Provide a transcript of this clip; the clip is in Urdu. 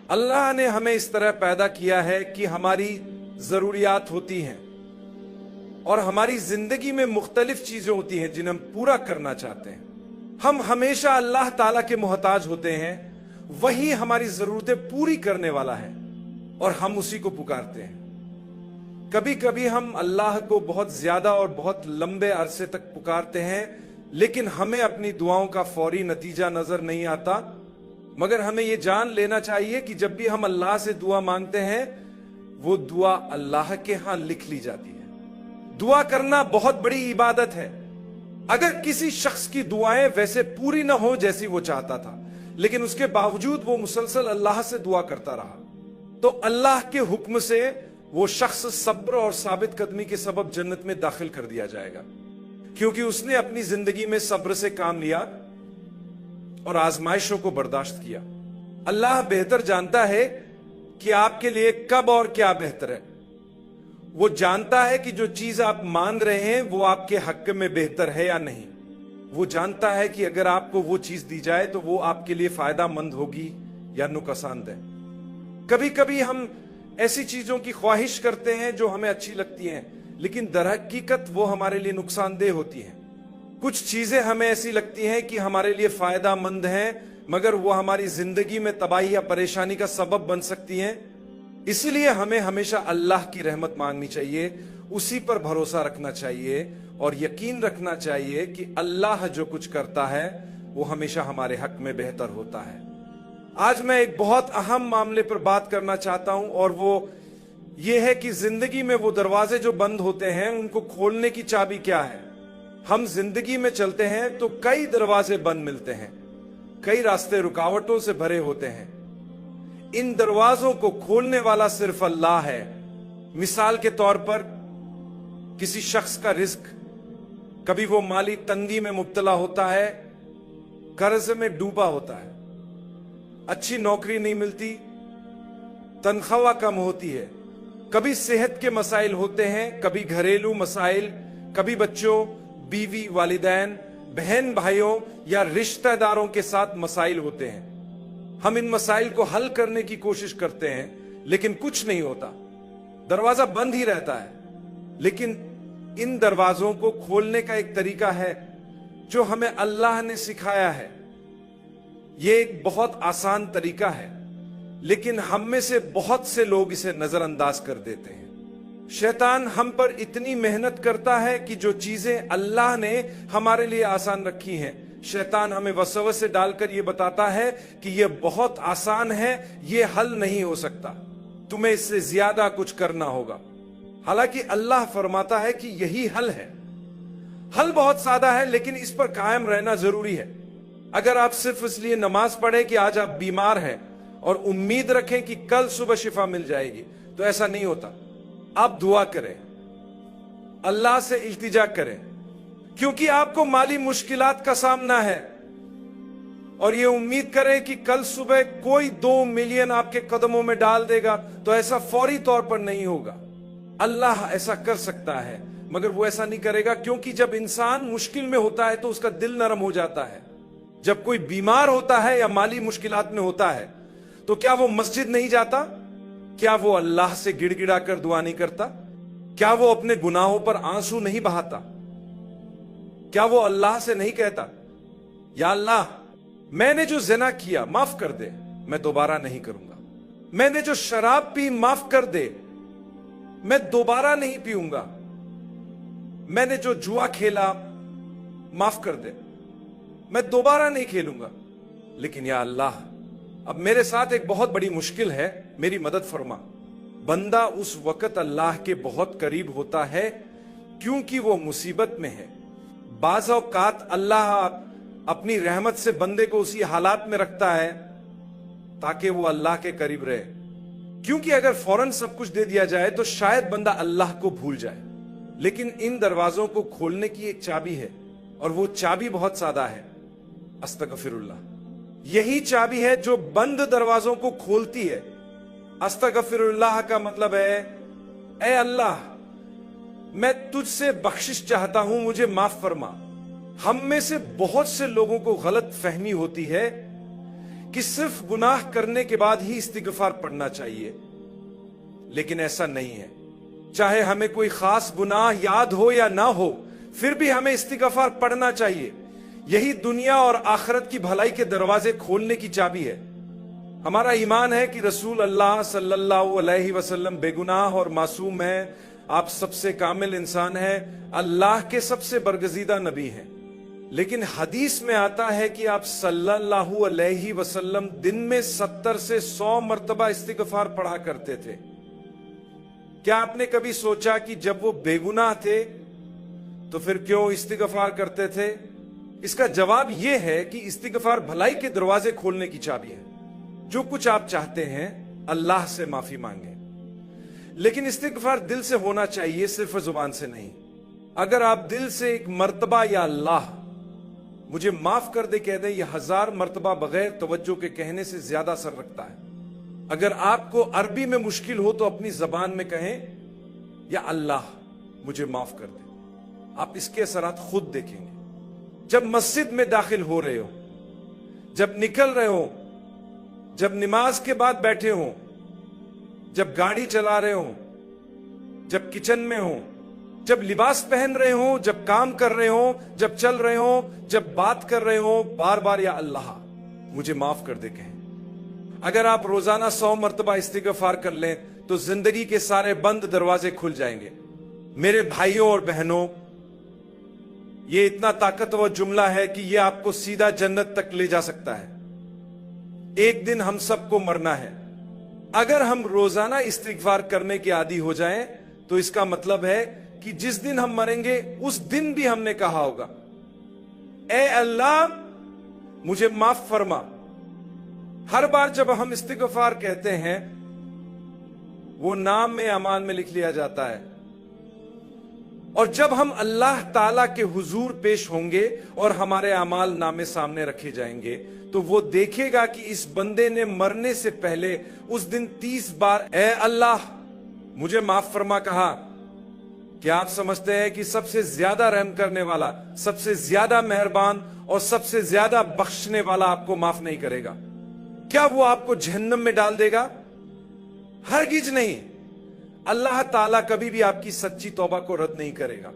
اللہ نے ہمیں اس طرح پیدا کیا ہے کہ ہماری ضروریات ہوتی ہیں اور ہماری زندگی میں مختلف چیزیں ہوتی ہیں جنہیں ہم پورا کرنا چاہتے ہیں. ہم ہمیشہ اللہ تعالیٰ کے محتاج ہوتے ہیں، وہی ہماری ضرورتیں پوری کرنے والا ہے اور ہم اسی کو پکارتے ہیں. کبھی کبھی ہم اللہ کو بہت زیادہ اور بہت لمبے عرصے تک پکارتے ہیں، لیکن ہمیں اپنی دعاؤں کا فوری نتیجہ نظر نہیں آتا. مگر ہمیں یہ جان لینا چاہیے کہ جب بھی ہم اللہ سے دعا مانگتے ہیں وہ دعا اللہ کے ہاں لکھ لی جاتی ہے. دعا کرنا بہت بڑی عبادت ہے. اگر کسی شخص کی دعائیں ویسے پوری نہ ہو جیسی وہ چاہتا تھا، لیکن اس کے باوجود وہ مسلسل اللہ سے دعا کرتا رہا، تو اللہ کے حکم سے وہ شخص صبر اور ثابت قدمی کے سبب جنت میں داخل کر دیا جائے گا، کیونکہ اس نے اپنی زندگی میں صبر سے کام لیا اور آزمائشوں کو برداشت کیا. اللہ بہتر جانتا ہے کہ آپ کے لیے کب اور کیا بہتر ہے. وہ جانتا ہے کہ جو چیز آپ مان رہے ہیں وہ آپ کے حق میں بہتر ہے یا نہیں. وہ جانتا ہے کہ اگر آپ کو وہ چیز دی جائے تو وہ آپ کے لیے فائدہ مند ہوگی یا نقصان دہ. کبھی کبھی ہم ایسی چیزوں کی خواہش کرتے ہیں جو ہمیں اچھی لگتی ہیں، لیکن در حقیقت وہ ہمارے لیے نقصان دہ ہوتی ہیں. کچھ چیزیں ہمیں ایسی لگتی ہیں کہ ہمارے لیے فائدہ مند ہیں، مگر وہ ہماری زندگی میں تباہی یا پریشانی کا سبب بن سکتی ہیں. اسی لیے ہمیں ہمیشہ اللہ کی رحمت مانگنی چاہیے، اسی پر بھروسہ رکھنا چاہیے اور یقین رکھنا چاہیے کہ اللہ جو کچھ کرتا ہے وہ ہمیشہ ہمارے حق میں بہتر ہوتا ہے. آج میں ایک بہت اہم معاملے پر بات کرنا چاہتا ہوں، اور وہ یہ ہے کہ زندگی میں وہ دروازے جو بند ہوتے ہیں ان کو کھولنے کی چابی کیا ہے. ہم زندگی میں چلتے ہیں تو کئی دروازے بند ملتے ہیں، کئی راستے رکاوٹوں سے بھرے ہوتے ہیں. ان دروازوں کو کھولنے والا صرف اللہ ہے. مثال کے طور پر کسی شخص کا رزق، کبھی وہ مالی تنگی میں مبتلا ہوتا ہے، قرض میں ڈوبا ہوتا ہے، اچھی نوکری نہیں ملتی، تنخواہ کم ہوتی ہے، کبھی صحت کے مسائل ہوتے ہیں، کبھی گھریلو مسائل، کبھی بچوں، بیوی، والدین، بہن بھائیوں یا رشتہ داروں کے ساتھ مسائل ہوتے ہیں. ہم ان مسائل کو حل کرنے کی کوشش کرتے ہیں لیکن کچھ نہیں ہوتا، دروازہ بند ہی رہتا ہے. لیکن ان دروازوں کو کھولنے کا ایک طریقہ ہے جو ہمیں اللہ نے سکھایا ہے. یہ ایک بہت آسان طریقہ ہے، لیکن ہم میں سے بہت سے لوگ اسے نظر انداز کر دیتے ہیں. شیطان ہم پر اتنی محنت کرتا ہے کہ جو چیزیں اللہ نے ہمارے لیے آسان رکھی ہیں، شیطان ہمیں وسوسے ڈال کر یہ بتاتا ہے کہ یہ بہت آسان ہے، یہ حل نہیں ہو سکتا، تمہیں اس سے زیادہ کچھ کرنا ہوگا. حالانکہ اللہ فرماتا ہے کہ یہی حل ہے. حل بہت سادہ ہے، لیکن اس پر قائم رہنا ضروری ہے. اگر آپ صرف اس لیے نماز پڑھیں کہ آج آپ بیمار ہیں اور امید رکھیں کہ کل صبح شفا مل جائے گی، تو ایسا نہیں ہوتا. آپ دعا کریں، اللہ سے التجا کریں، کیونکہ آپ کو مالی مشکلات کا سامنا ہے، اور یہ امید کریں کہ کل صبح کوئی 2 ملین آپ کے قدموں میں ڈال دے گا، تو ایسا فوری طور پر نہیں ہوگا. اللہ ایسا کر سکتا ہے، مگر وہ ایسا نہیں کرے گا، کیونکہ جب انسان مشکل میں ہوتا ہے تو اس کا دل نرم ہو جاتا ہے. جب کوئی بیمار ہوتا ہے یا مالی مشکلات میں ہوتا ہے تو کیا وہ مسجد نہیں جاتا؟ کیا وہ اللہ سے گڑ گڑا کر دعا نہیں کرتا؟ کیا وہ اپنے گناہوں پر آنسو نہیں بہاتا؟ کیا وہ اللہ سے نہیں کہتا یا اللہ میں نے جو زنا کیا معاف کر دے، میں دوبارہ نہیں کروں گا. میں نے جو شراب پی معاف کر دے، میں دوبارہ نہیں پیوں گا. میں نے جو جوا کھیلا معاف کر دے، میں دوبارہ نہیں کھیلوں گا. لیکن یا اللہ اب میرے ساتھ ایک بہت بڑی مشکل ہے، میری مدد فرما. بندہ اس وقت اللہ کے بہت قریب ہوتا ہے کیونکہ وہ مصیبت میں ہے. بعض اوقات اللہ اپنی رحمت سے بندے کو اسی حالات میں رکھتا ہے تاکہ وہ اللہ کے قریب رہے، کیونکہ اگر فوراً سب کچھ دے دیا جائے تو شاید بندہ اللہ کو بھول جائے. لیکن ان دروازوں کو کھولنے کی ایک چابی ہے، اور وہ چابی بہت سادہ ہے، استغفر اللہ. یہی چابی ہے جو بند دروازوں کو کھولتی ہے. استغفر اللہ کا مطلب ہے اے اللہ میں تجھ سے بخشش چاہتا ہوں، مجھے معاف فرما. ہم میں سے بہت سے لوگوں کو غلط فہمی ہوتی ہے کہ صرف گناہ کرنے کے بعد ہی استغفار پڑھنا چاہیے، لیکن ایسا نہیں ہے۔ چاہے ہمیں کوئی خاص گناہ یاد ہو یا نہ ہو، پھر بھی ہمیں استغفار پڑھنا چاہیے۔ یہی دنیا اور آخرت کی بھلائی کے دروازے کھولنے کی چابی ہے۔ ہمارا ایمان ہے کہ رسول اللہ صلی اللہ علیہ وسلم بے گناہ اور معصوم ہیں، آپ سب سے کامل انسان ہیں، اللہ کے سب سے برگزیدہ نبی ہیں۔ لیکن حدیث میں آتا ہے کہ آپ صلی اللہ علیہ وسلم دن میں 70 سے 100 مرتبہ استغفار پڑھا کرتے تھے۔ کیا آپ نے کبھی سوچا کہ جب وہ بے گناہ تھے تو پھر کیوں استغفار کرتے تھے؟ اس کا جواب یہ ہے کہ استغفار بھلائی کے دروازے کھولنے کی چابی ہے۔ جو کچھ آپ چاہتے ہیں اللہ سے معافی مانگیں، لیکن استغفار دل سے ہونا چاہیے، صرف زبان سے نہیں۔ اگر آپ دل سے ایک مرتبہ یا اللہ مجھے معاف کر دے کہہ دیں، یہ 1000 مرتبہ بغیر توجہ کے کہنے سے زیادہ اثر رکھتا ہے۔ اگر آپ کو عربی میں مشکل ہو تو اپنی زبان میں کہیں یا اللہ مجھے معاف کر دے، آپ اس کے اثرات خود دیکھیں گے۔ جب مسجد میں داخل ہو رہے ہو، جب نکل رہے ہو، جب نماز کے بعد بیٹھے ہوں، جب گاڑی چلا رہے ہوں، جب کچن میں ہوں، جب لباس پہن رہے ہوں، جب کام کر رہے ہوں، جب چل رہے ہوں، جب بات کر رہے ہوں، بار بار یا اللہ مجھے معاف کر دے کہیں۔ اگر آپ روزانہ 100 مرتبہ استغفار کر لیں تو زندگی کے سارے بند دروازے کھل جائیں گے۔ میرے بھائیوں اور بہنوں، یہ اتنا طاقتور جملہ ہے کہ یہ آپ کو سیدھا جنت تک لے جا سکتا ہے۔ ایک دن ہم سب کو مرنا ہے۔ اگر ہم روزانہ استغفار کرنے کے عادی ہو جائیں تو اس کا مطلب ہے کہ جس دن ہم مریں گے اس دن بھی ہم نے کہا ہوگا، اے اللہ مجھے معاف فرما۔ ہر بار جب ہم استغفار کہتے ہیں وہ نام میں اعمال میں لکھ لیا جاتا ہے، اور جب ہم اللہ تعالیٰ کے حضور پیش ہوں گے اور ہمارے اعمال نامے سامنے رکھے جائیں گے تو وہ دیکھے گا کہ اس بندے نے مرنے سے پہلے اس دن 30 بار اے اللہ مجھے معاف فرما کہا۔ کیا آپ سمجھتے ہیں کہ سب سے زیادہ رحم کرنے والا، سب سے زیادہ مہربان اور سب سے زیادہ بخشنے والا آپ کو معاف نہیں کرے گا؟ کیا وہ آپ کو جہنم میں ڈال دے گا؟ ہرگز نہیں۔ اللہ تعالیٰ کبھی بھی آپ کی سچی توبہ کو رد نہیں کرے گا۔